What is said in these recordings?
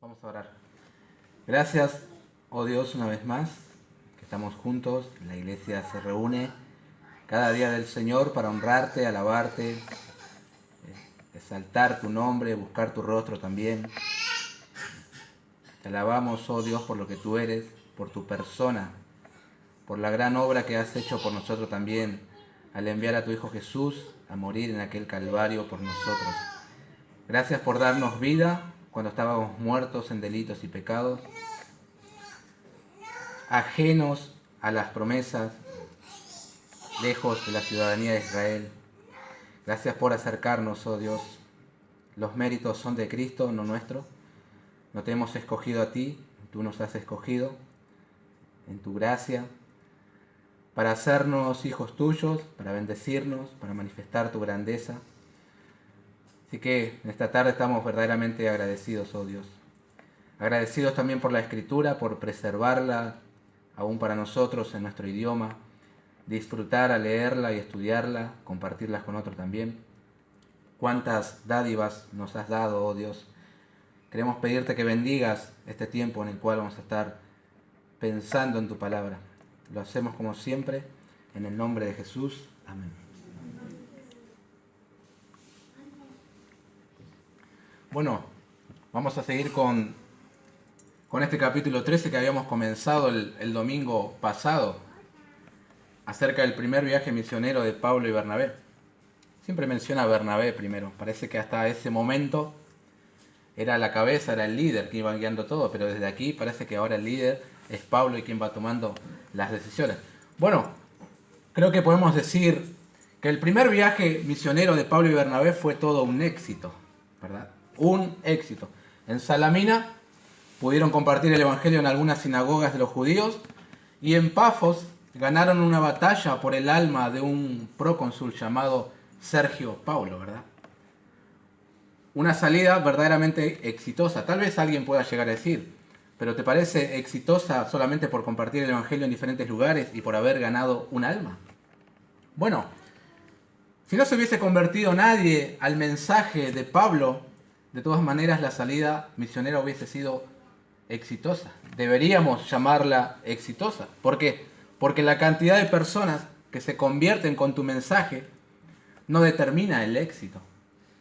Vamos a orar. Gracias, oh Dios, una vez más, que estamos juntos. La iglesia se reúne cada día del Señor para honrarte, alabarte, exaltar tu nombre, buscar tu rostro también. Te alabamos, oh Dios, por lo que tú eres, por tu persona, por la gran obra que has hecho por nosotros también, al enviar a tu Hijo Jesús a morir en aquel Calvario por nosotros. Gracias por darnos vida cuando estábamos muertos en delitos y pecados, ajenos a las promesas, lejos de la ciudadanía de Israel. Gracias por acercarnos, oh Dios. Los méritos son de Cristo, no nuestros. No te hemos escogido a ti, tú nos has escogido en tu gracia para hacernos hijos tuyos, para bendecirnos, para manifestar tu grandeza. Así que en esta tarde estamos verdaderamente agradecidos, oh Dios. Agradecidos también por la Escritura, por preservarla aún para nosotros en nuestro idioma, disfrutar a leerla y estudiarla, compartirlas con otros también. Cuántas dádivas nos has dado, oh Dios. Queremos pedirte que bendigas este tiempo en el cual vamos a estar pensando en tu palabra. Lo hacemos como siempre, en el nombre de Jesús. Amén. Bueno, vamos a seguir con este capítulo 13 que habíamos comenzado el domingo pasado, acerca del primer viaje misionero de Pablo y Bernabé. Siempre menciona a Bernabé primero. Parece que hasta ese momento era la cabeza, era el líder que iba guiando todo, pero desde aquí parece que ahora el líder es Pablo y quien va tomando las decisiones. Bueno, creo que podemos decir que el primer viaje misionero de Pablo y Bernabé fue todo un éxito, ¿verdad? Un éxito. En Salamina pudieron compartir el evangelio en algunas sinagogas de los judíos y en Pafos ganaron una batalla por el alma de un procónsul llamado Sergio Paulo, ¿verdad? Una salida verdaderamente exitosa. Tal vez alguien pueda llegar a decir, pero ¿te parece exitosa solamente por compartir el evangelio en diferentes lugares y por haber ganado un alma? Bueno, si no se hubiese convertido nadie al mensaje de Pablo, de todas maneras la salida misionera hubiese sido exitosa. Deberíamos llamarla exitosa. ¿Por qué? Porque la cantidad de personas que se convierten con tu mensaje no determina el éxito,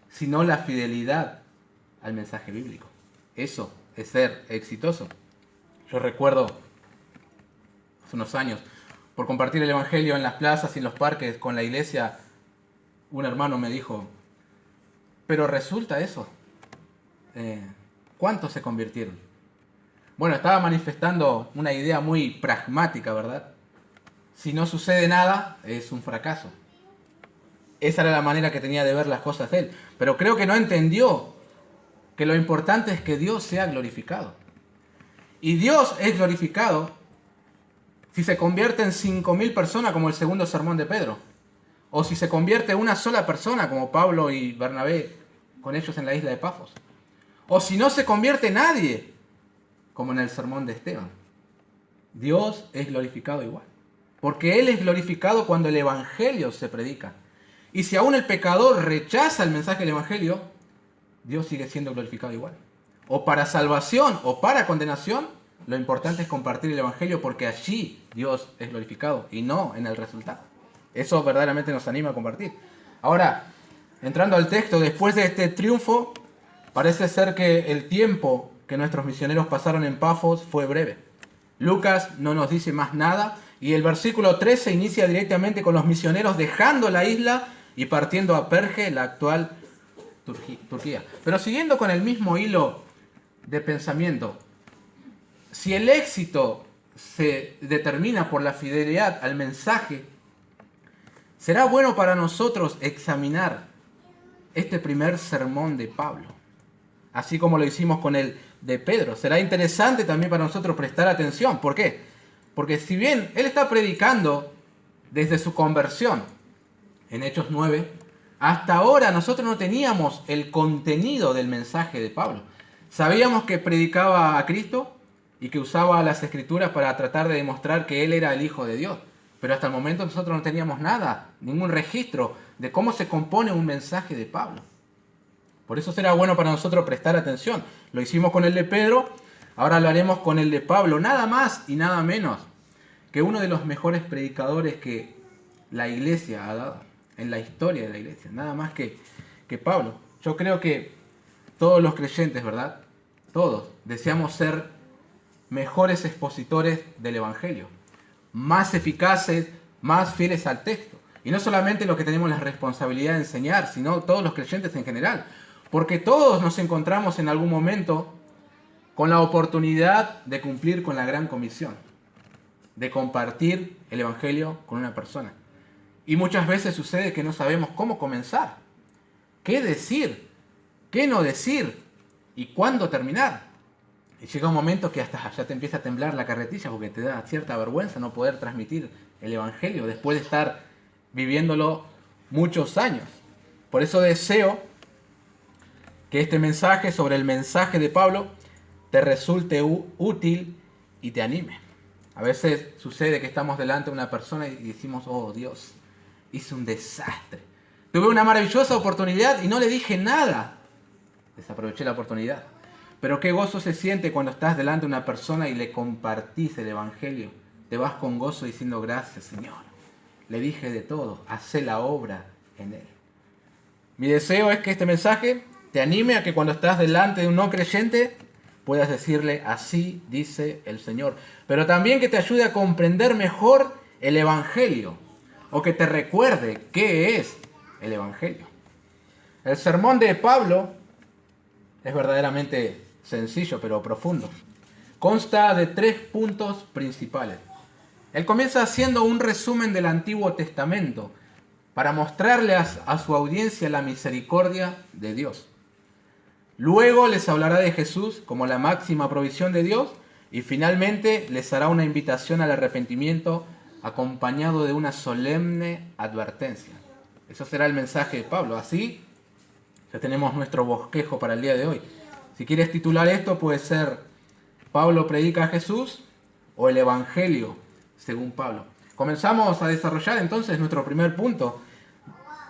sino la fidelidad al mensaje bíblico. Eso es ser exitoso. Yo recuerdo hace unos años, por compartir el evangelio en las plazas y en los parques con la iglesia, un hermano me dijo, pero resulta eso. ¿Cuántos se convirtieron? Bueno, estaba manifestando una idea muy pragmática, ¿verdad? Si no sucede nada, es un fracaso. Esa era la manera que tenía de ver las cosas él. Pero creo que no entendió que lo importante es que Dios sea glorificado. Y Dios es glorificado si se convierte en 5.000 personas como el segundo sermón de Pedro. O si se convierte una sola persona como Pablo y Bernabé con ellos en la isla de Pafos. O si no se convierte nadie como en el sermón de Esteban. Dios es glorificado igual. Porque Él es glorificado cuando el evangelio se predica. Y si aún el pecador rechaza el mensaje del evangelio, Dios sigue siendo glorificado igual. O para salvación o para condenación, lo importante es compartir el evangelio porque allí Dios es glorificado y no en el resultado. Eso verdaderamente nos anima a compartir. Ahora, entrando al texto, después de este triunfo, parece ser que el tiempo que nuestros misioneros pasaron en Pafos fue breve. Lucas no nos dice más nada y el versículo 13 inicia directamente con los misioneros dejando la isla y partiendo a Perge, la actual Turquía. Pero siguiendo con el mismo hilo de pensamiento, si el éxito se determina por la fidelidad al mensaje, será bueno para nosotros examinar este primer sermón de Pablo, así como lo hicimos con el de Pedro. Será interesante también para nosotros prestar atención. ¿Por qué? Porque si bien él está predicando desde su conversión, en Hechos 9, hasta ahora nosotros no teníamos el contenido del mensaje de Pablo. Sabíamos que predicaba a Cristo y que usaba las Escrituras para tratar de demostrar que Él era el Hijo de Dios. Pero hasta el momento nosotros no teníamos nada, ningún registro de cómo se compone un mensaje de Pablo. Por eso será bueno para nosotros prestar atención. Lo hicimos con el de Pedro, ahora lo haremos con el de Pablo. Nada más y nada menos que uno de los mejores predicadores que la iglesia ha dado, en la historia de la iglesia. Nada más que Pablo. Yo creo que todos los creyentes, ¿verdad? Todos deseamos ser mejores expositores del Evangelio, más eficaces, más fieles al texto. Y no solamente los que tenemos la responsabilidad de enseñar, sino todos los creyentes en general. Porque todos nos encontramos en algún momento con la oportunidad de cumplir con la gran comisión, de compartir el Evangelio con una persona. Y muchas veces sucede que no sabemos cómo comenzar, qué decir, qué no decir y cuándo terminar. Y llega un momento que hasta ya te empieza a temblar la carretilla porque te da cierta vergüenza no poder transmitir el Evangelio después de estar viviéndolo muchos años. Por eso deseo que este mensaje sobre el mensaje de Pablo te resulte útil y te anime. A veces sucede que estamos delante de una persona y decimos, oh Dios, hice un desastre. Tuve una maravillosa oportunidad y no le dije nada. Desaproveché la oportunidad. Pero qué gozo se siente cuando estás delante de una persona y le compartís el Evangelio. Te vas con gozo diciendo, gracias Señor. Le dije de todo, hacé la obra en él. Mi deseo es que este mensaje te anime a que cuando estás delante de un no creyente puedas decirle, así dice el Señor. Pero también que te ayude a comprender mejor el Evangelio. O que te recuerde qué es el Evangelio. El sermón de Pablo es verdaderamente sencillo pero profundo. Consta de 3 puntos principales. Él comienza haciendo un resumen del Antiguo Testamento para mostrarle a su audiencia la misericordia de Dios. Luego les hablará de Jesús como la máxima provisión de Dios y finalmente les hará una invitación al arrepentimiento acompañado de una solemne advertencia. Eso será el mensaje de Pablo. Así ya tenemos nuestro bosquejo para el día de hoy. Si quieres titular esto, puede ser Pablo predica a Jesús o el Evangelio según Pablo. Comenzamos a desarrollar entonces nuestro primer punto,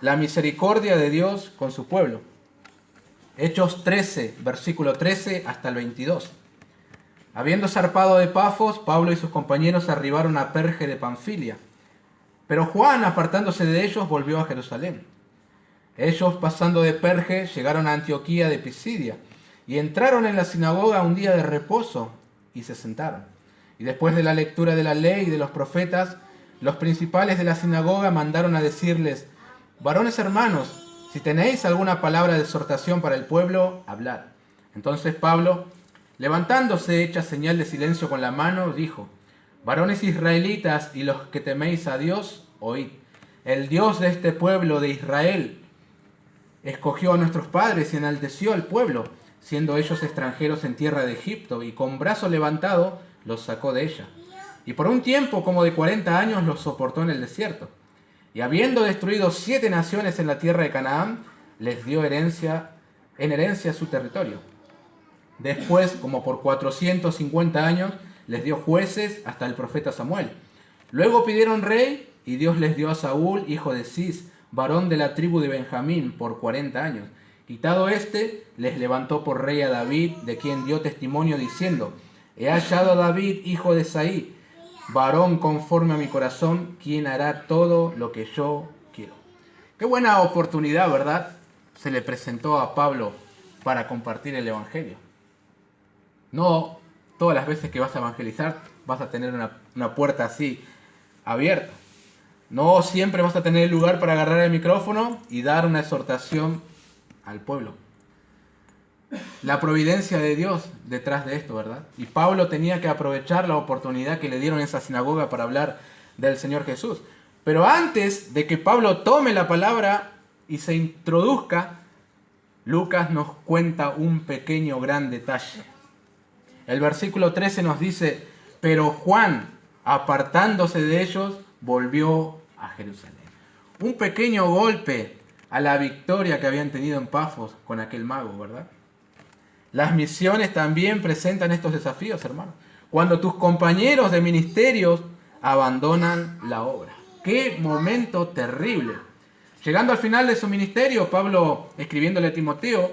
la misericordia de Dios con su pueblo. Hechos 13, versículo 13 hasta el 22. Habiendo zarpado de Pafos, Pablo y sus compañeros arribaron a Perge de Panfilia. Pero Juan, apartándose de ellos, volvió a Jerusalén. Ellos, pasando de Perge, llegaron a Antioquía de Pisidia y entraron en la sinagoga un día de reposo y se sentaron. Y después de la lectura de la ley y de los profetas, los principales de la sinagoga mandaron a decirles, varones hermanos, si tenéis alguna palabra de exhortación para el pueblo, hablad. Entonces Pablo, levantándose, hecha señal de silencio con la mano, dijo, varones israelitas y los que teméis a Dios, oíd. El Dios de este pueblo de Israel escogió a nuestros padres y enalteció al pueblo, siendo ellos extranjeros en tierra de Egipto, y con brazo levantado los sacó de ella. Y por un tiempo como de 40 años los soportó en el desierto. Y habiendo destruido 7 naciones en la tierra de Canaán, les dio en herencia su territorio. Después, como por 450 años, les dio jueces hasta el profeta Samuel. Luego pidieron rey, y Dios les dio a Saúl, hijo de Cis, varón de la tribu de Benjamín, por 40 años. Quitado éste, les levantó por rey a David, de quien dio testimonio diciendo, he hallado a David, hijo de Saí, varón conforme a mi corazón, quien hará todo lo que yo quiero. Qué buena oportunidad, ¿verdad? Se le presentó a Pablo para compartir el Evangelio. No todas las veces que vas a evangelizar vas a tener una puerta así abierta. No siempre vas a tener el lugar para agarrar el micrófono y dar una exhortación al pueblo. La providencia de Dios detrás de esto, ¿verdad? Y Pablo tenía que aprovechar la oportunidad que le dieron en esa sinagoga para hablar del Señor Jesús. Pero antes de que Pablo tome la palabra y se introduzca, Lucas nos cuenta un pequeño gran detalle. El versículo 13 nos dice, pero Juan, apartándose de ellos, volvió a Jerusalén. Un pequeño golpe a la victoria que habían tenido en Pafos con aquel mago, ¿verdad? Las misiones también presentan estos desafíos, hermanos. Cuando tus compañeros de ministerios abandonan la obra. ¡Qué momento terrible! Llegando al final de su ministerio, Pablo, escribiéndole a Timoteo,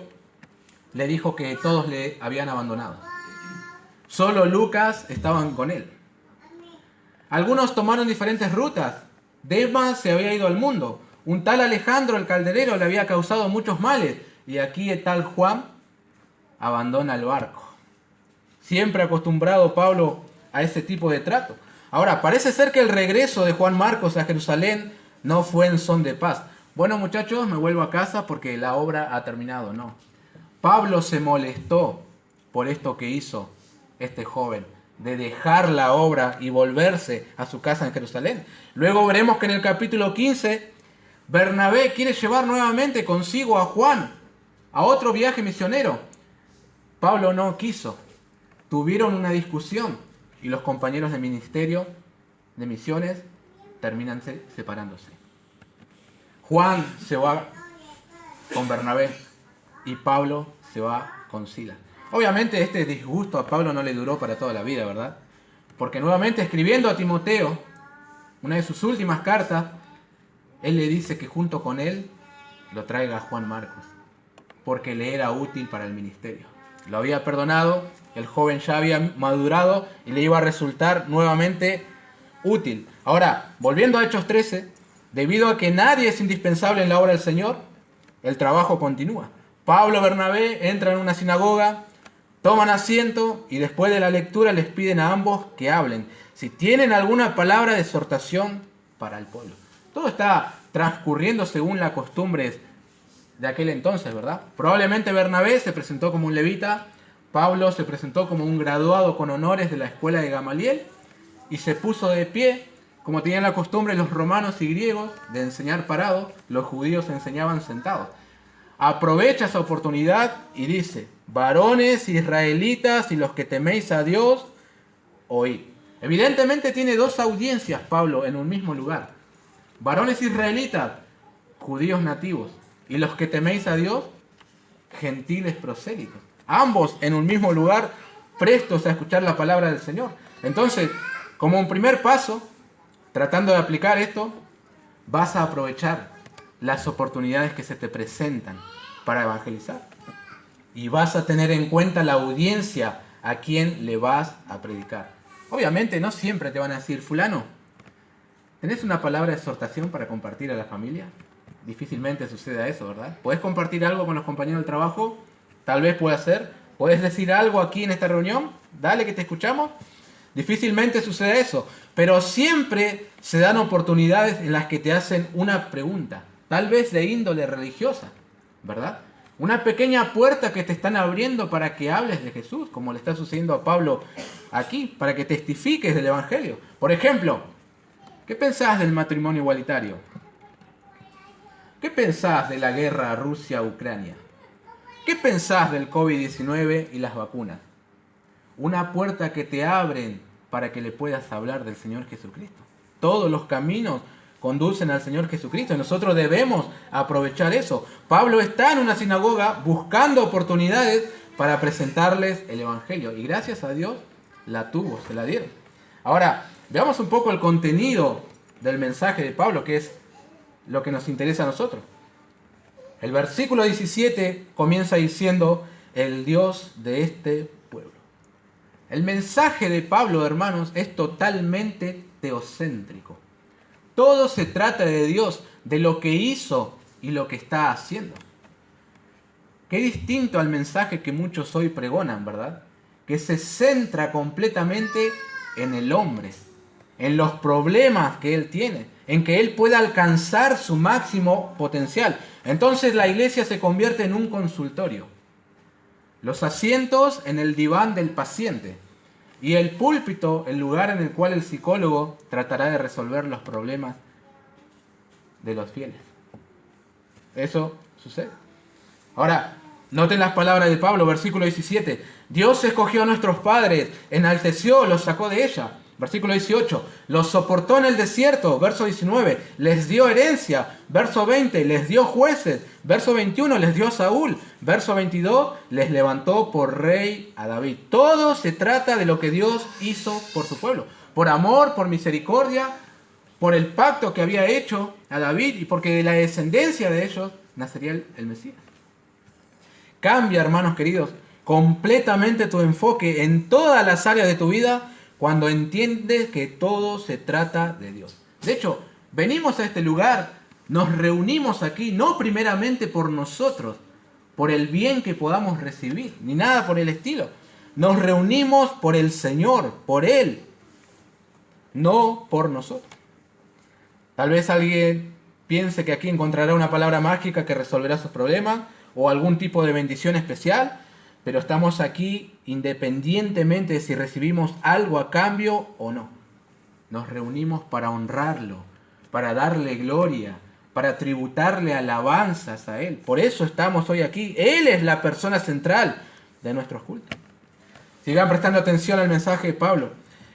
le dijo que todos le habían abandonado. Solo Lucas estaban con él. Algunos tomaron diferentes rutas. Demas se había ido al mundo. Un tal Alejandro el calderero le había causado muchos males. Y aquí el tal Juan abandona el barco. Siempre acostumbrado Pablo a ese tipo de trato. Ahora, parece ser que el regreso de Juan Marcos a Jerusalén no fue en son de paz. Bueno, muchachos, me vuelvo a casa porque la obra ha terminado. No. Pablo se molestó por esto que hizo este joven, de dejar la obra y volverse a su casa en Jerusalén. Luego veremos que en el capítulo 15, Bernabé quiere llevar nuevamente consigo a Juan a otro viaje misionero. Pablo no quiso. Tuvieron una discusión y los compañeros de ministerio, de misiones, terminan separándose. Juan se va con Bernabé y Pablo se va con Silas. Obviamente este disgusto a Pablo no le duró para toda la vida, ¿verdad? Porque nuevamente escribiendo a Timoteo, una de sus últimas cartas, él le dice que junto con él lo traiga a Juan Marcos, porque le era útil para el ministerio. Lo había perdonado, el joven ya había madurado y le iba a resultar nuevamente útil. Ahora, volviendo a Hechos 13, debido a que nadie es indispensable en la obra del Señor, el trabajo continúa. Pablo y Bernabé entran en una sinagoga, toman asiento y después de la lectura les piden a ambos que hablen, si tienen alguna palabra de exhortación para el pueblo. Todo está transcurriendo según las costumbres de aquel entonces, ¿verdad? Probablemente Bernabé se presentó como un levita, Pablo se presentó como un graduado con honores de la escuela de Gamaliel y se puso de pie, como tenían la costumbre los romanos y griegos de enseñar parados, los judíos enseñaban sentados. Aprovecha esa oportunidad y dice: varones israelitas y los que teméis a Dios, oíd. Evidentemente tiene dos audiencias Pablo en un mismo lugar. Varones israelitas, judíos nativos, y los que teméis a Dios, gentiles prosélitos. Ambos en un mismo lugar, prestos a escuchar la palabra del Señor. Entonces, como un primer paso, tratando de aplicar esto, vas a aprovechar las oportunidades que se te presentan para evangelizar. Y vas a tener en cuenta la audiencia a quien le vas a predicar. Obviamente no siempre te van a decir: fulano, ¿tenés una palabra de exhortación para compartir a la familia? Difícilmente suceda eso, ¿verdad? ¿Podés compartir algo con los compañeros del trabajo? Tal vez pueda ser. ¿Podés decir algo aquí en esta reunión? Dale que te escuchamos. Difícilmente sucede eso. Pero siempre se dan oportunidades en las que te hacen una pregunta, tal vez de índole religiosa, ¿verdad? Una pequeña puerta que te están abriendo para que hables de Jesús, como le está sucediendo a Pablo aquí, para que testifiques del Evangelio. Por ejemplo, ¿qué pensás del matrimonio igualitario? ¿Qué pensás de la guerra Rusia-Ucrania? ¿Qué pensás del COVID-19 y las vacunas? Una puerta que te abren para que le puedas hablar del Señor Jesucristo. Todos los caminos conducen al Señor Jesucristo y nosotros debemos aprovechar eso. Pablo está en una sinagoga buscando oportunidades para presentarles el Evangelio y gracias a Dios la tuvo, se la dieron. Ahora, veamos un poco el contenido del mensaje de Pablo, que es lo que nos interesa a nosotros. El versículo 17 comienza diciendo: el Dios de este pueblo. El mensaje de Pablo, hermanos, es totalmente teocéntrico. Todo se trata de Dios, de lo que hizo y lo que está haciendo. Qué distinto al mensaje que muchos hoy pregonan, ¿verdad? Que se centra completamente en el hombre, en los problemas que él tiene, en que él pueda alcanzar su máximo potencial. Entonces la iglesia se convierte en un consultorio. Los asientos en el diván del paciente y el púlpito, el lugar en el cual el psicólogo tratará de resolver los problemas de los fieles. Eso sucede. Ahora, noten las palabras de Pablo, versículo 17. Dios escogió a nuestros padres, enalteció, los sacó de ella. Versículo 18, los soportó en el desierto. Verso 19, les dio herencia. Verso 20, les dio jueces. Verso 21, les dio a Saúl. Verso 22, les levantó por rey a David. Todo se trata de lo que Dios hizo por su pueblo. Por amor, por misericordia, por el pacto que había hecho a David y porque de la descendencia de ellos nacería el Mesías. Cambia, hermanos queridos, completamente tu enfoque en todas las áreas de tu vida cuando entiendes que todo se trata de Dios. De hecho, venimos a este lugar, nos reunimos aquí, no primeramente por nosotros, por el bien que podamos recibir, ni nada por el estilo. Nos reunimos por el Señor, por Él, no por nosotros. Tal vez alguien piense que aquí encontrará una palabra mágica que resolverá sus problemas o algún tipo de bendición especial, pero estamos aquí independientemente de si recibimos algo a cambio o no. Nos reunimos para honrarlo, para darle gloria, para tributarle alabanzas a Él. Por eso estamos hoy aquí. Él es la persona central de nuestros cultos. Sigan prestando atención al mensaje de Pablo.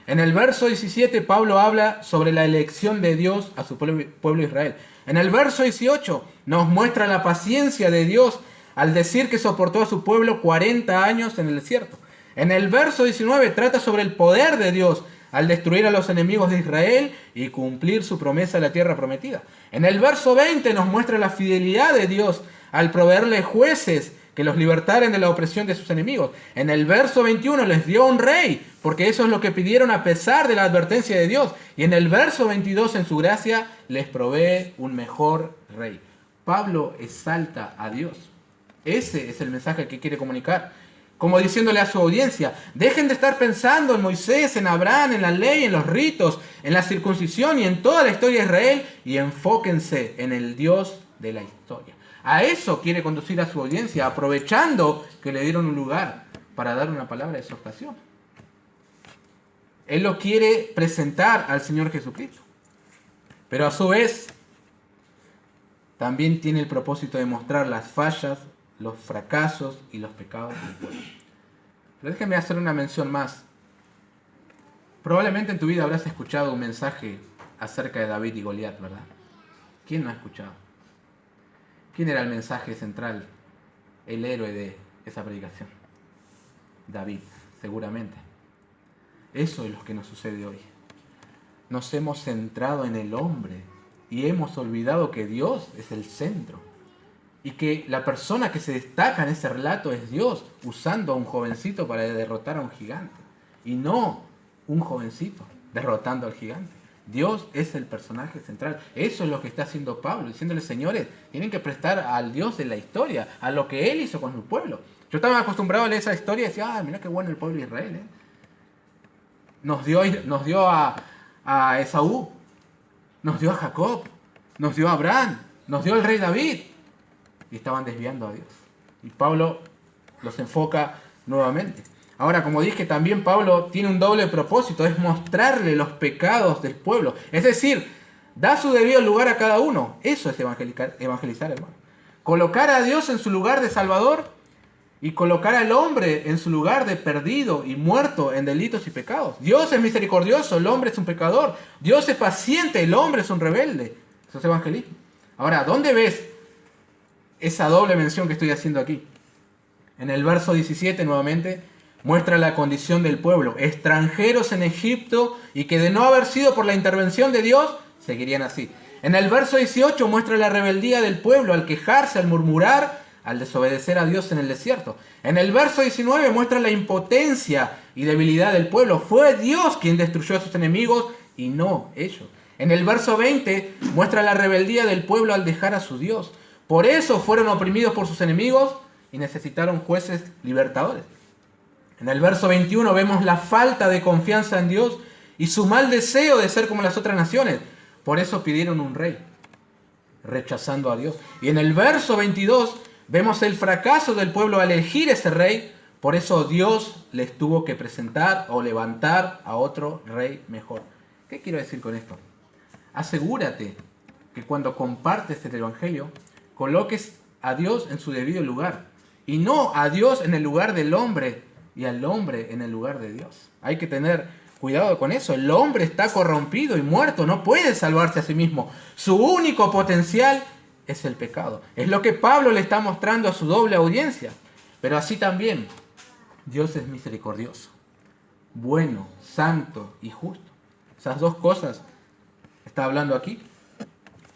En el verso 17, Pablo habla sobre la elección de Dios a su pueblo Israel. En el verso 18 nos muestra la paciencia de Dios al decir que soportó a su pueblo 40 años en el desierto. En el verso 19 trata sobre el poder de Dios al destruir a los enemigos de Israel y cumplir su promesa de la tierra prometida. En el verso 20 nos muestra la fidelidad de Dios al proveerle jueces que los libertaren de la opresión de sus enemigos. En el verso 21 les dio un rey, porque eso es lo que pidieron a pesar de la advertencia de Dios. Y en el verso 22, en su gracia, les provee un mejor rey. Pablo exalta a Dios. Ese es el mensaje que quiere comunicar. Como diciéndole a su audiencia, dejen de estar pensando en Moisés, en Abraham, en la ley, en los ritos, en la circuncisión y en toda la historia de Israel, y enfóquense en el Dios de la historia. A eso quiere conducir a su audiencia, aprovechando que le dieron un lugar para dar una palabra de exhortación. Él lo quiere presentar al Señor Jesucristo. Pero a su vez, también tiene el propósito de mostrar las fallas, los fracasos y los pecados del pueblo. Pero déjenme hacer una mención más. Probablemente en tu vida habrás escuchado un mensaje acerca de David y Goliat, ¿verdad? ¿Quién no ha escuchado? ¿Quién era el mensaje central, el héroe de esa predicación? David, seguramente. Eso es lo que nos sucede hoy. Nos hemos centrado en el hombre y hemos olvidado que Dios es el centro. Y que la persona que se destaca en ese relato es Dios, usando a un jovencito para derrotar a un gigante. Y no un jovencito derrotando al gigante. Dios es el personaje central. Eso es lo que está haciendo Pablo, diciéndole, señores, tienen que prestar al Dios de la historia, a lo que Él hizo con su pueblo. Yo estaba acostumbrado a leer esa historia y decía, mira qué bueno el pueblo de Israel. Nos dio a Esaú, nos dio a Jacob, nos dio a Abraham, nos dio al rey David. Y estaban desviando a Dios. Y Pablo los enfoca nuevamente. Ahora, como dije, también Pablo tiene un doble propósito, es mostrarle los pecados del pueblo. Es decir, da su debido lugar a cada uno. Eso es evangelizar, hermano. Colocar a Dios en su lugar de Salvador y colocar al hombre en su lugar de perdido y muerto en delitos y pecados. Dios es misericordioso, el hombre es un pecador. Dios es paciente, el hombre es un rebelde. Eso es evangelismo. Ahora, ¿dónde ves esa doble mención que estoy haciendo aquí? En el verso 17 nuevamente muestra la condición del pueblo, extranjeros en Egipto y que de no haber sido por la intervención de Dios, seguirían así. En el verso 18 muestra la rebeldía del pueblo al quejarse, al murmurar, al desobedecer a Dios en el desierto. En el verso 19 muestra la impotencia y debilidad del pueblo. Fue Dios quien destruyó a sus enemigos y no ellos. En el verso 20 muestra la rebeldía del pueblo al dejar a su Dios. Por eso fueron oprimidos por sus enemigos y necesitaron jueces libertadores. En el verso 21 vemos la falta de confianza en Dios y su mal deseo de ser como las otras naciones. Por eso pidieron un rey, rechazando a Dios. Y en el verso 22 vemos el fracaso del pueblo al elegir ese rey. Por eso Dios les tuvo que presentar o levantar a otro rey mejor. ¿Qué quiero decir con esto? Asegúrate que cuando compartes el evangelio, coloques a Dios en su debido lugar. Y no a Dios en el lugar del hombre y al hombre en el lugar de Dios. Hay que tener cuidado con eso. El hombre está corrompido y muerto, no puede salvarse a sí mismo. Su único potencial es el pecado. Es lo que Pablo le está mostrando a su doble audiencia. Pero así también, Dios es misericordioso, bueno, santo y justo. Esas dos cosas está hablando aquí.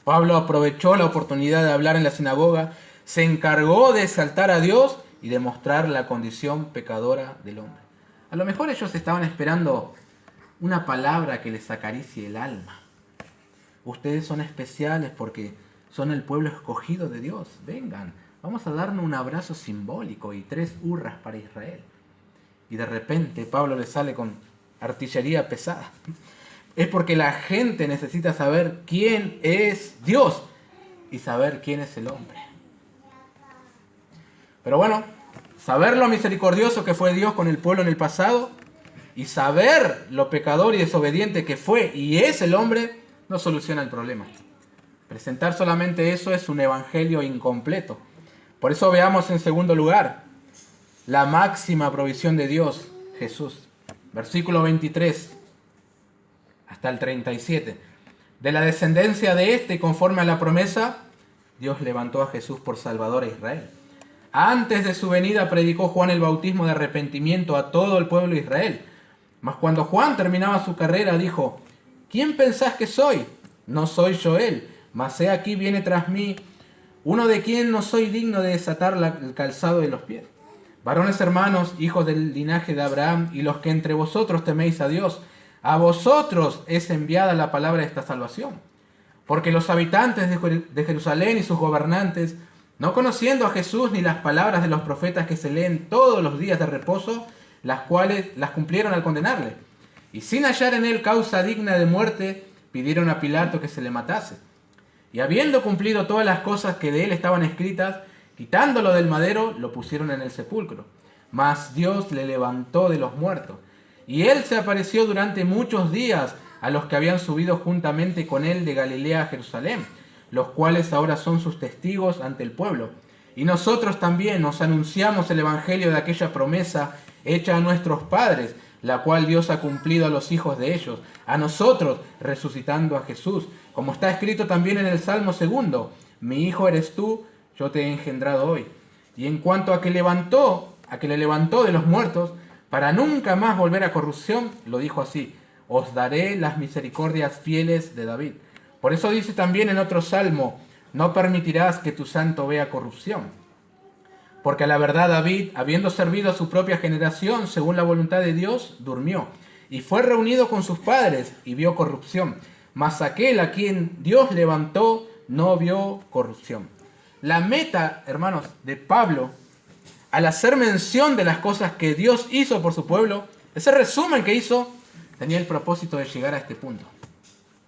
Pablo aprovechó la oportunidad de hablar en la sinagoga, se encargó de exaltar a Dios y demostrar la condición pecadora del hombre. A lo mejor ellos estaban esperando una palabra que les acaricie el alma. Ustedes son especiales porque son el pueblo escogido de Dios. Vengan, vamos a darnos un abrazo simbólico y 3 hurras para Israel. Y de repente Pablo le sale con artillería pesada. Es porque la gente necesita saber quién es Dios y saber quién es el hombre. Pero bueno, saber lo misericordioso que fue Dios con el pueblo en el pasado y saber lo pecador y desobediente que fue y es el hombre no soluciona el problema. Presentar solamente eso es un evangelio incompleto. Por eso veamos en segundo lugar la máxima provisión de Dios, Jesús. Versículo 23 hasta el 37. De la descendencia de este, conforme a la promesa, Dios levantó a Jesús por Salvador a Israel. Antes de su venida predicó Juan el bautismo de arrepentimiento a todo el pueblo de Israel. Mas cuando Juan terminaba su carrera, dijo: ¿Quién pensás que soy? No soy yo él, mas he aquí viene tras mí uno de quien no soy digno de desatar el calzado de los pies. Varones hermanos, hijos del linaje de Abraham, y los que entre vosotros teméis a Dios, a vosotros es enviada la palabra de esta salvación. Porque los habitantes de Jerusalén y sus gobernantes, no conociendo a Jesús ni las palabras de los profetas que se leen todos los días de reposo, las cuales las cumplieron al condenarle, y sin hallar en él causa digna de muerte, pidieron a Pilato que se le matase. Y habiendo cumplido todas las cosas que de él estaban escritas, quitándolo del madero, lo pusieron en el sepulcro. Mas Dios le levantó de los muertos. Y él se apareció durante muchos días a los que habían subido juntamente con él de Galilea a Jerusalén, los cuales ahora son sus testigos ante el pueblo. Y nosotros también os anunciamos el evangelio de aquella promesa hecha a nuestros padres, la cual Dios ha cumplido a los hijos de ellos, a nosotros resucitando a Jesús, como está escrito también en el Salmo 2: mi hijo eres tú, yo te he engendrado hoy. Y en cuanto a que le levantó de los muertos, para nunca más volver a corrupción, lo dijo así: os daré las misericordias fieles de David. Por eso dice también en otro salmo: no permitirás que tu santo vea corrupción. Porque a la verdad David, habiendo servido a su propia generación según la voluntad de Dios, durmió, y fue reunido con sus padres, y vio corrupción. Mas aquel a quien Dios levantó, no vio corrupción. La meta, hermanos, de Pablo, al hacer mención de las cosas que Dios hizo por su pueblo, ese resumen que hizo, tenía el propósito de llegar a este punto.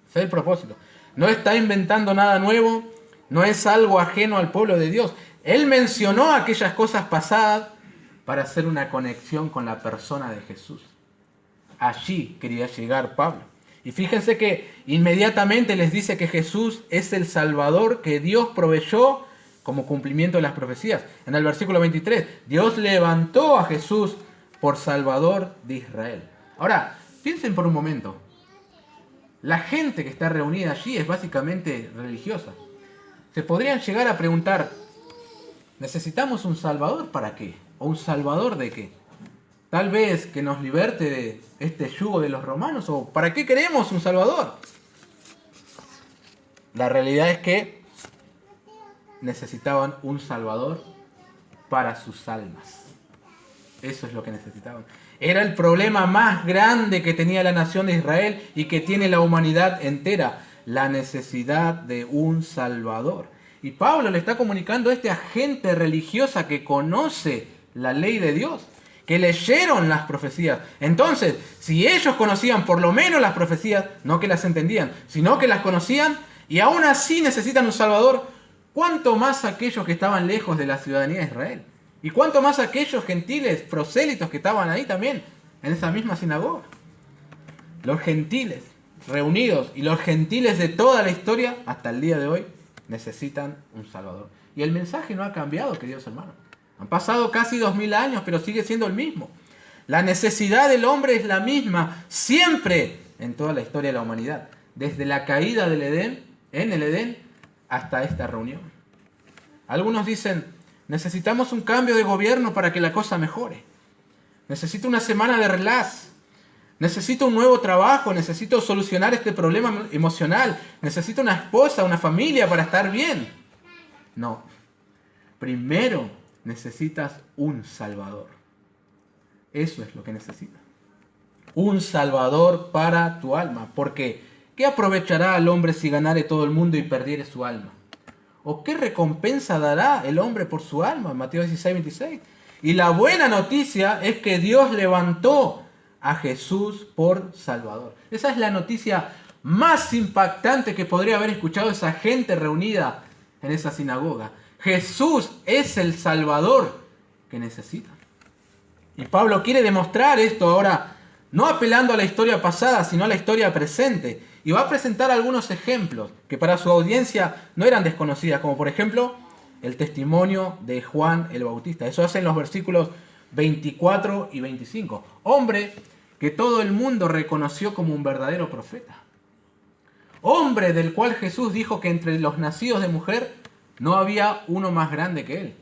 Ese es el propósito. No está inventando nada nuevo, no es algo ajeno al pueblo de Dios. Él mencionó aquellas cosas pasadas para hacer una conexión con la persona de Jesús. Allí quería llegar Pablo. Y fíjense que inmediatamente les dice que Jesús es el Salvador que Dios proveyó como cumplimiento de las profecías. En el versículo 23, Dios levantó a Jesús por Salvador de Israel. Ahora, piensen por un momento. La gente que está reunida allí es básicamente religiosa. Se podrían llegar a preguntar: ¿necesitamos un Salvador para qué? ¿O un Salvador de qué? Tal vez que nos liberte de este yugo de los romanos. ¿O para qué queremos un Salvador? La realidad es que necesitaban un Salvador para sus almas. Eso es lo que necesitaban. Era el problema más grande que tenía la nación de Israel y que tiene la humanidad entera: la necesidad de un Salvador. Y Pablo le está comunicando a esta gente religiosa que conoce la ley de Dios, que leyeron las profecías. Entonces, si ellos conocían por lo menos las profecías, no que las entendían, sino que las conocían, y aún así necesitan un Salvador, ¿cuánto más aquellos que estaban lejos de la ciudadanía de Israel? ¿Y cuánto más aquellos gentiles prosélitos que estaban ahí también, en esa misma sinagoga? Los gentiles reunidos y los gentiles de toda la historia, hasta el día de hoy, necesitan un Salvador. Y el mensaje no ha cambiado, queridos hermanos. Han pasado casi 2000 años, pero sigue siendo el mismo. La necesidad del hombre es la misma, siempre, en toda la historia de la humanidad. Desde la caída del Edén, en el Edén, hasta esta reunión. Algunos dicen: necesitamos un cambio de gobierno para que la cosa mejore. Necesito una semana de relax. Necesito un nuevo trabajo, necesito solucionar este problema emocional, necesito una esposa, una familia para estar bien. No. Primero necesitas un Salvador. Eso es lo que necesitas. Un Salvador para tu alma. Porque, ¿qué aprovechará al hombre si ganare todo el mundo y perdiere su alma? ¿O qué recompensa dará el hombre por su alma? Mateo 16, 26. Y la buena noticia es que Dios levantó a Jesús por Salvador. Esa es la noticia más impactante que podría haber escuchado esa gente reunida en esa sinagoga. Jesús es el Salvador que necesitan. Y Pablo quiere demostrar esto ahora, no apelando a la historia pasada, sino a la historia presente. Y va a presentar algunos ejemplos que para su audiencia no eran desconocidas, como por ejemplo el testimonio de Juan el Bautista. Eso hace en los versículos 24 y 25. Hombre que todo el mundo reconoció como un verdadero profeta. Hombre del cual Jesús dijo que entre los nacidos de mujer no había uno más grande que él.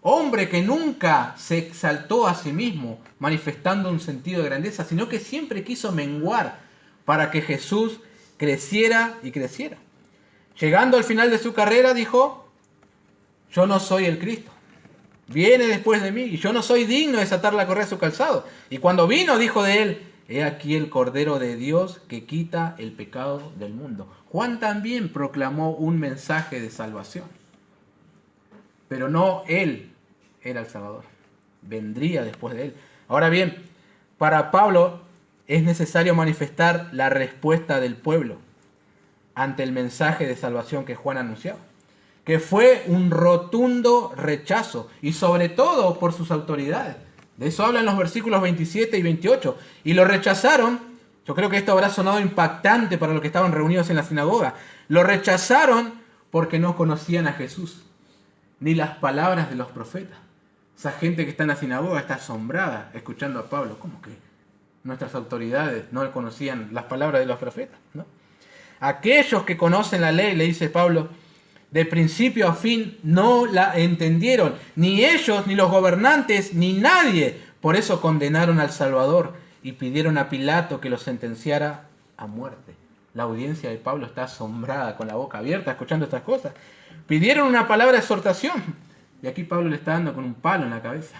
Hombre que nunca se exaltó a sí mismo manifestando un sentido de grandeza, sino que siempre quiso menguar para que Jesús creciera y creciera. Llegando al final de su carrera dijo, yo no soy el Cristo, viene después de mí y yo no soy digno de desatar la correa de su calzado. Y cuando vino dijo de él, he aquí el Cordero de Dios que quita el pecado del mundo. Juan también proclamó un mensaje de salvación, pero no él era el Salvador, vendría después de él. Ahora bien, para Pablo es necesario manifestar la respuesta del pueblo ante el mensaje de salvación que Juan anunciaba, que fue un rotundo rechazo, y sobre todo por sus autoridades. De eso hablan los versículos 27 y 28. Y lo rechazaron, yo creo que esto habrá sonado impactante para los que estaban reunidos en la sinagoga, lo rechazaron porque no conocían a Jesús, ni las palabras de los profetas. Esa gente que está en la sinagoga está asombrada escuchando a Pablo. ¿Cómo que nuestras autoridades no conocían las palabras de los profetas? ¿No? Aquellos que conocen la ley, le dice Pablo, de principio a fin no la entendieron, ni ellos, ni los gobernantes, ni nadie. Por eso condenaron al Salvador y pidieron a Pilato que lo sentenciara a muerte. La audiencia de Pablo está asombrada, con la boca abierta, escuchando estas cosas. Pidieron una palabra de exhortación, y aquí Pablo le está dando con un palo en la cabeza,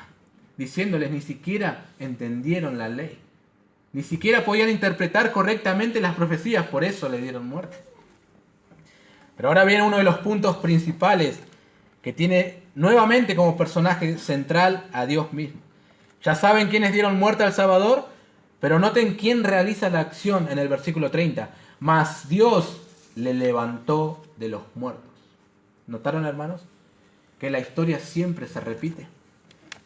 diciéndoles ni siquiera entendieron la ley, ni siquiera podían interpretar correctamente las profecías, por eso le dieron muerte. Pero ahora viene uno de los puntos principales que tiene nuevamente como personaje central a Dios mismo. Ya saben quiénes dieron muerte al Salvador, pero noten quién realiza la acción en el versículo 30. Mas Dios le levantó de los muertos. ¿Notaron, hermanos? Que la historia siempre se repite.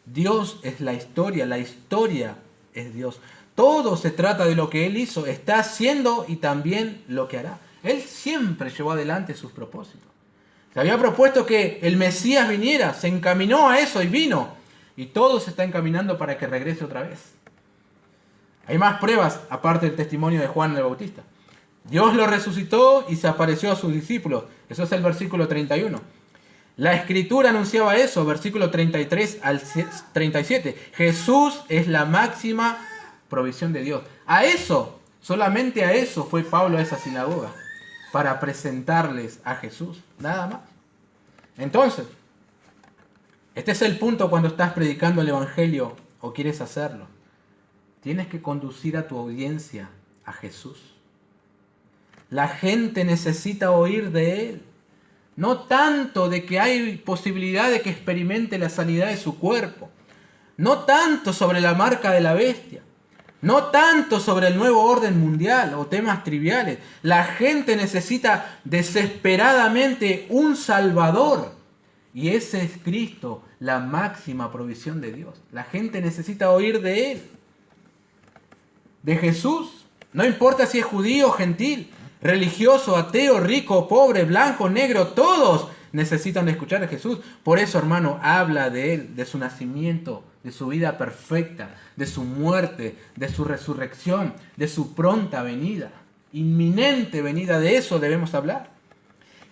Dios es la historia es Dios. Todo se trata de lo que Él hizo, está haciendo y también lo que hará. Él siempre llevó adelante sus propósitos. Se había propuesto que el Mesías viniera, se encaminó a eso y vino. Y todo se está encaminando para que regrese otra vez. Hay más pruebas aparte del testimonio de Juan el Bautista. Dios lo resucitó y se apareció a sus discípulos. Eso es el versículo 31. La Escritura anunciaba eso, versículo 33 al 37. Jesús es la máxima provisión de Dios. A eso, solamente a eso fue Pablo a esa sinagoga, para presentarles a Jesús, nada más. Entonces, este es el punto cuando estás predicando el Evangelio o quieres hacerlo. Tienes que conducir a tu audiencia a Jesús. La gente necesita oír de Él. No tanto de que hay posibilidad de que experimente la sanidad de su cuerpo. No tanto sobre la marca de la bestia. No tanto sobre el nuevo orden mundial o temas triviales. La gente necesita desesperadamente un Salvador. Y ese es Cristo, la máxima provisión de Dios. La gente necesita oír de Él. De Jesús. No importa si es judío o gentil, religioso, ateo, rico, pobre, blanco, negro, todos necesitan escuchar a Jesús. Por eso, hermano, habla de Él, de su nacimiento, de su vida perfecta, de su muerte, de su resurrección, de su pronta venida, inminente venida. De eso debemos hablar.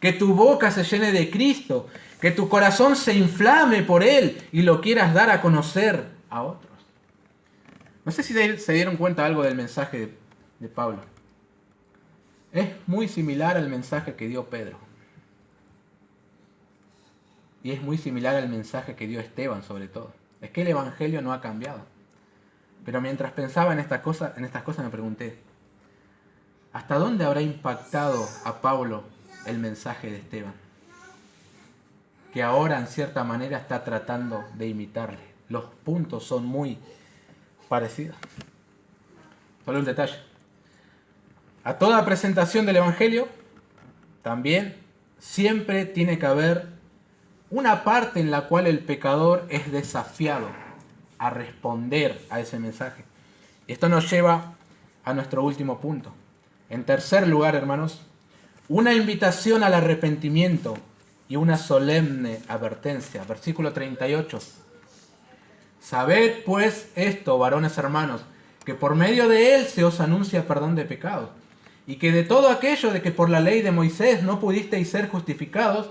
Que tu boca se llene de Cristo, que tu corazón se inflame por Él y lo quieras dar a conocer a otros. No sé si se dieron cuenta algo del mensaje de Pablo. Es muy similar al mensaje que dio Pedro. y es muy similar al mensaje que dio Esteban sobre todo. Es que el Evangelio no ha cambiado. Pero mientras pensaba en estas cosas me pregunté, ¿hasta dónde habrá impactado a Pablo el mensaje de Esteban? Que ahora en cierta manera está tratando de imitarle. Los puntos son muy parecidos. Solo un detalle. A toda presentación del Evangelio también siempre tiene que haber una parte en la cual el pecador es desafiado a responder a ese mensaje. Y esto nos lleva a nuestro último punto. En tercer lugar, hermanos, una invitación al arrepentimiento y una solemne advertencia. Versículo 38. Sabed pues esto, varones hermanos, que por medio de él se os anuncia perdón de pecados, y que de todo aquello de que por la ley de Moisés no pudisteis ser justificados,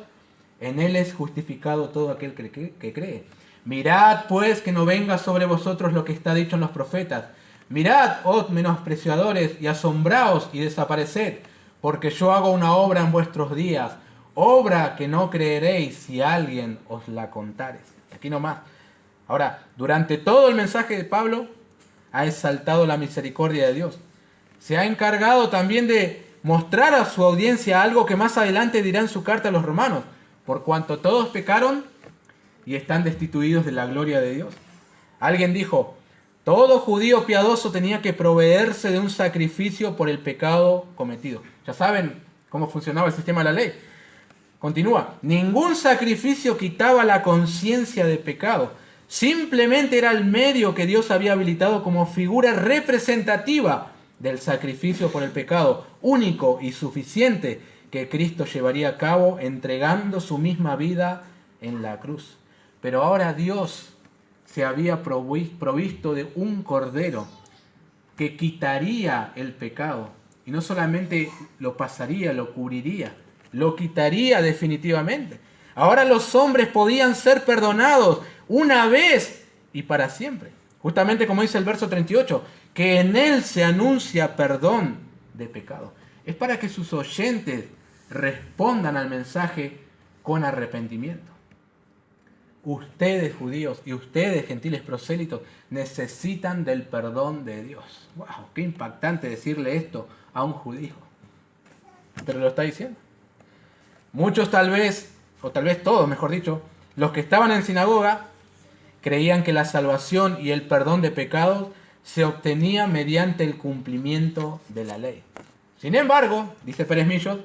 en él es justificado todo aquel que cree. Mirad pues que no venga sobre vosotros lo que está dicho en los profetas. Mirad, oh menospreciadores, y asombraos y desapareced, porque yo hago una obra en vuestros días, obra que no creeréis si alguien os la contare. Aquí nomás. Ahora, durante todo el mensaje de Pablo, ha exaltado la misericordia de Dios. Se ha encargado también de mostrar a su audiencia algo que más adelante dirá en su carta a los romanos, por cuanto todos pecaron y están destituidos de la gloria de Dios. Alguien dijo, todo judío piadoso tenía que proveerse de un sacrificio por el pecado cometido. Ya saben cómo funcionaba el sistema de la ley. Continúa, ningún sacrificio quitaba la conciencia de pecado. Simplemente era el medio que Dios había habilitado como figura representativa del sacrificio por el pecado, único y suficiente que Cristo llevaría a cabo entregando su misma vida en la cruz. Pero ahora Dios se había provisto de un cordero que quitaría el pecado. Y no solamente lo pasaría, lo cubriría, lo quitaría definitivamente. Ahora los hombres podían ser perdonados una vez y para siempre. Justamente como dice el verso 38, que en él se anuncia perdón de pecado. Es para que sus oyentes respondan al mensaje con arrepentimiento. Ustedes judíos y ustedes gentiles prosélitos necesitan del perdón de Dios. ¡Wow! Qué impactante decirle esto a un judío. Pero lo está diciendo. Muchos tal vez, o tal vez todos, mejor dicho, los que estaban en sinagoga, creían que la salvación y el perdón de pecados se obtenía mediante el cumplimiento de la ley. Sin embargo, dice Pérez Millos,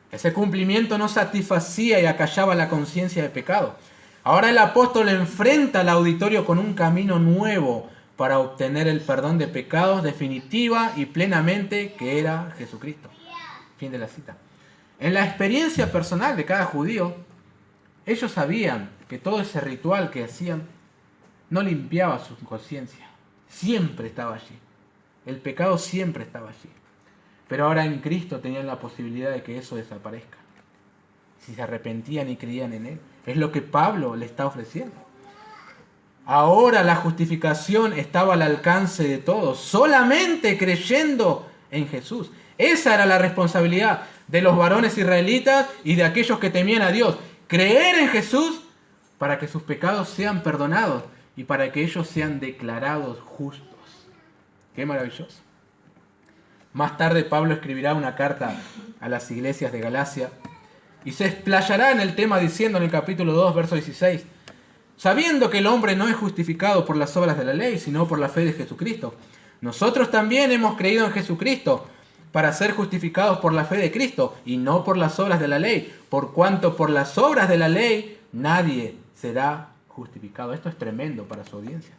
ese cumplimiento no satisfacía y acallaba la conciencia de pecado. Ahora el apóstol enfrenta al auditorio con un camino nuevo para obtener el perdón de pecados definitiva y plenamente, que era Jesucristo. Fin de la cita. En la experiencia personal de cada judío, ellos sabían que todo ese ritual que hacían no limpiaba su conciencia. Siempre estaba allí. El pecado siempre estaba allí. Pero ahora en Cristo tenían la posibilidad de que eso desaparezca. Si se arrepentían y creían en Él. Es lo que Pablo le está ofreciendo. Ahora la justificación estaba al alcance de todos, solamente creyendo en Jesús. Esa era la responsabilidad de los varones israelitas y de aquellos que temían a Dios. Creer en Jesús para que sus pecados sean perdonados y para que ellos sean declarados justos. ¡Qué maravilloso! Más tarde Pablo escribirá una carta a las iglesias de Galacia y se explayará en el tema diciendo en el capítulo 2, verso 16, sabiendo que el hombre no es justificado por las obras de la ley, sino por la fe de Jesucristo. Nosotros también hemos creído en Jesucristo para ser justificados por la fe de Cristo y no por las obras de la ley, por cuanto por las obras de la ley nadie será justificado. Esto es tremendo para su audiencia.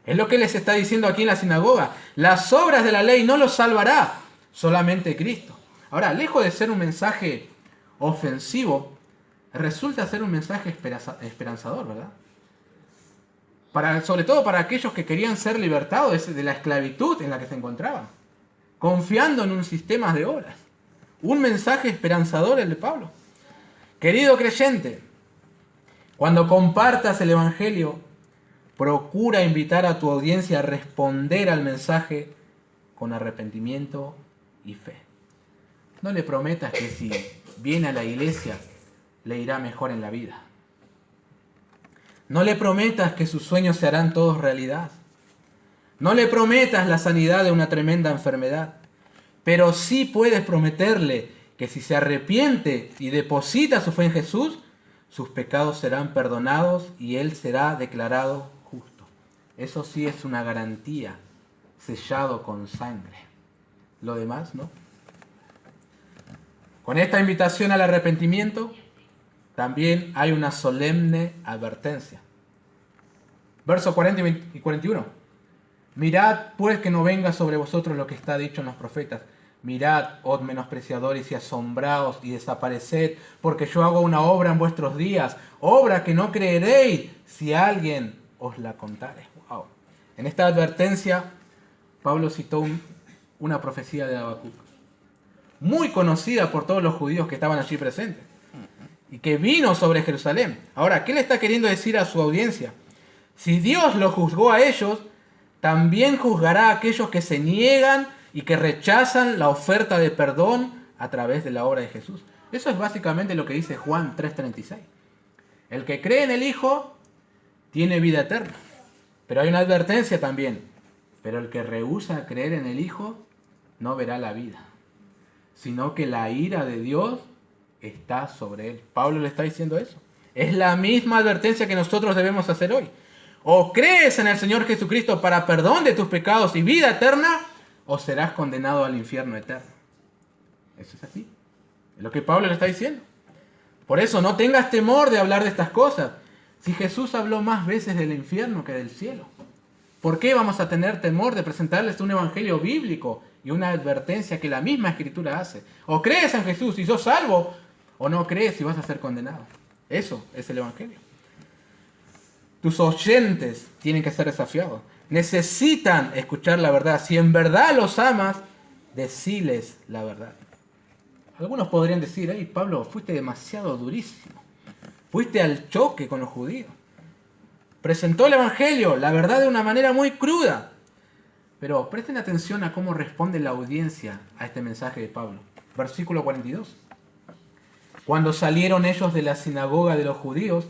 Es lo que les está diciendo aquí en la sinagoga. Las obras de la ley no los salvará, solamente Cristo. Ahora, lejos de ser un mensaje ofensivo, resulta ser un mensaje esperanzador, ¿verdad? Sobre todo para aquellos que querían ser libertados de la esclavitud en la que se encontraban, confiando en un sistema de obras. Un mensaje esperanzador el de Pablo. Querido creyente, cuando compartas el Evangelio, procura invitar a tu audiencia a responder al mensaje con arrepentimiento y fe. No le prometas que si viene a la iglesia le irá mejor en la vida. No le prometas que sus sueños se harán todos realidad. No le prometas la sanidad de una tremenda enfermedad. Pero sí puedes prometerle que si se arrepiente y deposita su fe en Jesús, sus pecados serán perdonados y él será declarado justo. Eso sí es una garantía, sellado con sangre. Lo demás, ¿no? Con esta invitación al arrepentimiento, también hay una solemne advertencia. Versos 40 y 41. Mirad pues que no venga sobre vosotros lo que está dicho en los profetas. Mirad, oh menospreciadores, y asombraos y desapareced, porque yo hago una obra en vuestros días, obra que no creeréis si alguien os la contare. Wow. En esta advertencia, Pablo citó una profecía de Habacuc, muy conocida por todos los judíos que estaban allí presentes, y que vino sobre Jerusalén. Ahora, ¿qué le está queriendo decir a su audiencia? Si Dios lo juzgó a ellos, también juzgará a aquellos que se niegan y que rechazan la oferta de perdón a través de la obra de Jesús. Eso es básicamente lo que dice Juan 3:36. El que cree en el Hijo tiene vida eterna. Pero hay una advertencia también. Pero el que rehúsa creer en el Hijo no verá la vida, sino que la ira de Dios está sobre él. Pablo le está diciendo eso. Es la misma advertencia que nosotros debemos hacer hoy. O crees en el Señor Jesucristo para perdón de tus pecados y vida eterna, o serás condenado al infierno eterno. Eso es así. Es lo que Pablo le está diciendo. Por eso no tengas temor de hablar de estas cosas. Si Jesús habló más veces del infierno que del cielo, ¿por qué vamos a tener temor de presentarles un evangelio bíblico y una advertencia que la misma Escritura hace? O crees en Jesús y sos salvo, o no crees y vas a ser condenado. Eso es el evangelio. Tus oyentes tienen que ser desafiados. Necesitan escuchar la verdad. Si en verdad los amas, deciles la verdad. Algunos podrían decir, hey Pablo, fuiste demasiado durísimo. Fuiste al choque con los judíos. Presentó el evangelio, la verdad, de una manera muy cruda. Pero presten atención a cómo responde la audiencia a este mensaje de Pablo. Versículo 42. Cuando salieron ellos de la sinagoga de los judíos,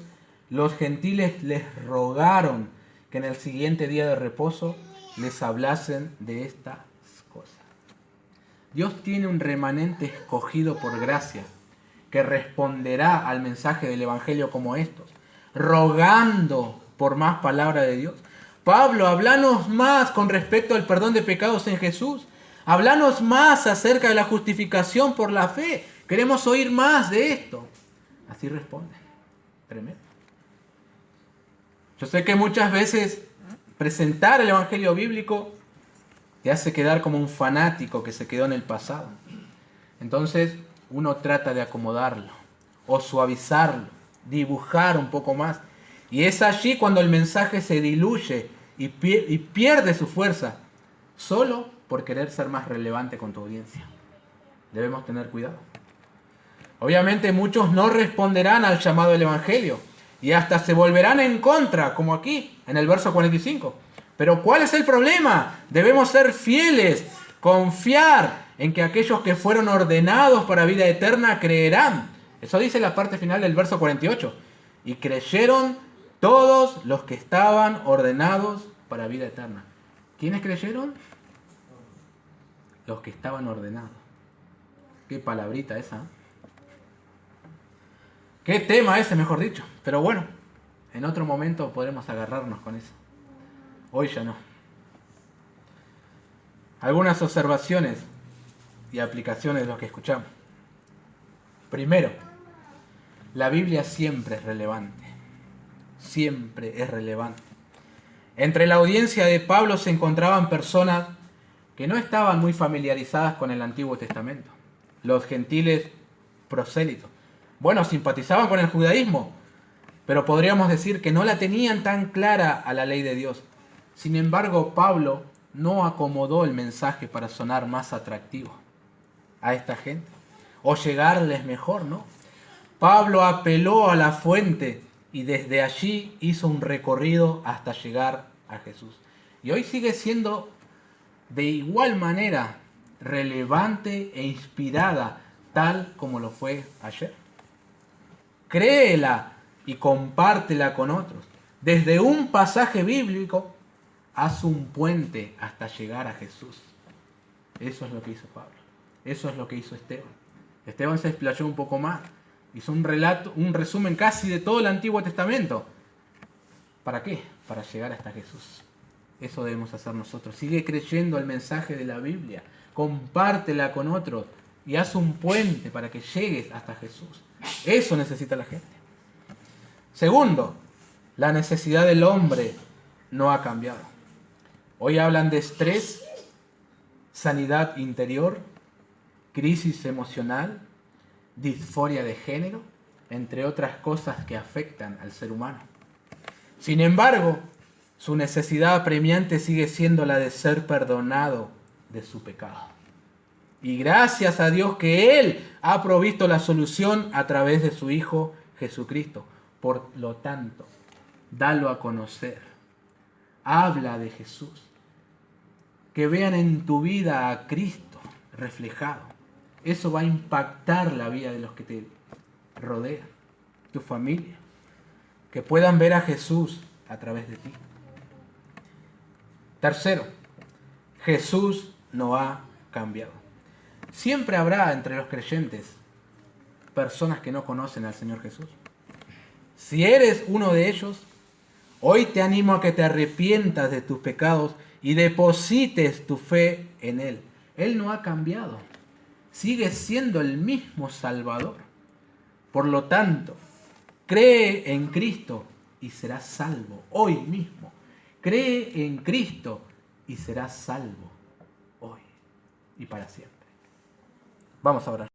los gentiles les rogaron que en el siguiente día de reposo les hablasen de estas cosas. Dios tiene un remanente escogido por gracia que responderá al mensaje del evangelio como estos, rogando por más palabra de Dios. Pablo, háblanos más con respecto al perdón de pecados en Jesús. Háblanos más acerca de la justificación por la fe. Queremos oír más de esto. Así responden. Tremendo. Yo sé que muchas veces presentar el evangelio bíblico te hace quedar como un fanático que se quedó en el pasado. Entonces uno trata de acomodarlo o suavizarlo, dibujar un poco más. Y es allí cuando el mensaje se diluye y pierde su fuerza, solo por querer ser más relevante con tu audiencia. Debemos tener cuidado. Obviamente muchos no responderán al llamado del evangelio y hasta se volverán en contra, como aquí en el verso 45. Pero ¿cuál es el problema? Debemos ser fieles, confiar en que aquellos que fueron ordenados para vida eterna creerán. Eso dice la parte final del verso 48. Y creyeron todos los que estaban ordenados para vida eterna. ¿Quiénes creyeron? Los que estaban ordenados. Qué palabrita esa, ¿eh? Qué tema ese, mejor dicho. Pero bueno, en otro momento podremos agarrarnos con eso. Hoy ya no. Algunas observaciones y aplicaciones de lo que escuchamos. Primero, la Biblia siempre es relevante. Siempre es relevante. Entre la audiencia de Pablo se encontraban personas que no estaban muy familiarizadas con el Antiguo Testamento. Los gentiles prosélitos. Bueno, simpatizaban con el judaísmo, pero podríamos decir que no la tenían tan clara a la ley de Dios. Sin embargo, Pablo no acomodó el mensaje para sonar más atractivo a esta gente o llegarles mejor, ¿no? Pablo apeló a la fuente y desde allí hizo un recorrido hasta llegar a Jesús. Y hoy sigue siendo de igual manera relevante e inspirada, tal como lo fue ayer. créela y compártela con otros. Desde un pasaje bíblico, haz un puente hasta llegar a Jesús. Eso es lo que hizo Pablo. Eso es lo que hizo Esteban. Esteban se explayó un poco más. Hizo un relato, un resumen casi de todo el Antiguo Testamento. ¿Para qué? Para llegar hasta Jesús. Eso debemos hacer nosotros. Sigue creyendo el mensaje de la Biblia. Compártela con otros. Y haz un puente para que llegues hasta Jesús. Eso necesita la gente. Segundo, la necesidad del hombre no ha cambiado. Hoy hablan de estrés, sanidad interior, crisis emocional, disforia de género, entre otras cosas que afectan al ser humano. Sin embargo, su necesidad apremiante sigue siendo la de ser perdonado de su pecado. Y gracias a Dios que Él ha provisto la solución a través de su Hijo Jesucristo. Por lo tanto, dalo a conocer. Habla de Jesús. Que vean en tu vida a Cristo reflejado. Eso va a impactar la vida de los que te rodean, tu familia. Que puedan ver a Jesús a través de ti. Tercero, Jesús no ha cambiado. Siempre habrá entre los creyentes personas que no conocen al Señor Jesús. Si eres uno de ellos, hoy te animo a que te arrepientas de tus pecados y deposites tu fe en Él. Él no ha cambiado. Sigue siendo el mismo Salvador. Por lo tanto, cree en Cristo y serás salvo hoy mismo. Cree en Cristo y serás salvo hoy y para siempre. Vamos a orar.